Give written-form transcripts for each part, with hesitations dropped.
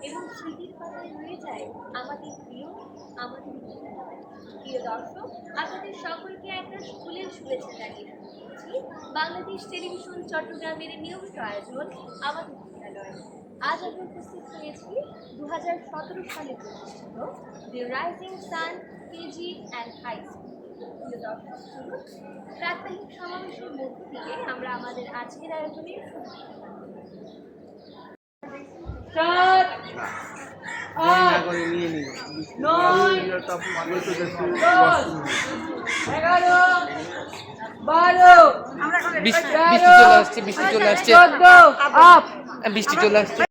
এবং স্মৃতির পাতায় রয়ে যায় আমাদের আমাদের বিদ্যালয়। প্রিয় দর্শক, আপনাদের সকলকে একটা স্কুলের শুভেচ্ছা জানিয়ে শুরু বাংলাদেশ টেলিভিশন চট্টগ্রামের নিয়মিত আয়োজন আমাদের বিদ্যালয়। আজ আমি উপস্থিত হয়েছি 2017 সালে প্রতিষ্ঠিত the rising sun KG and high school. প্রিয় দর্শক, প্রাত্যহিক সমাবেশের মধ্য দিয়ে আমরা আমাদের আজকের আয়োজনে বৃষ্টি চলে আসছে।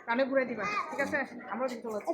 কানে ঘুরে দিবা, ঠিক আছে? আমরা দিতে পারছি।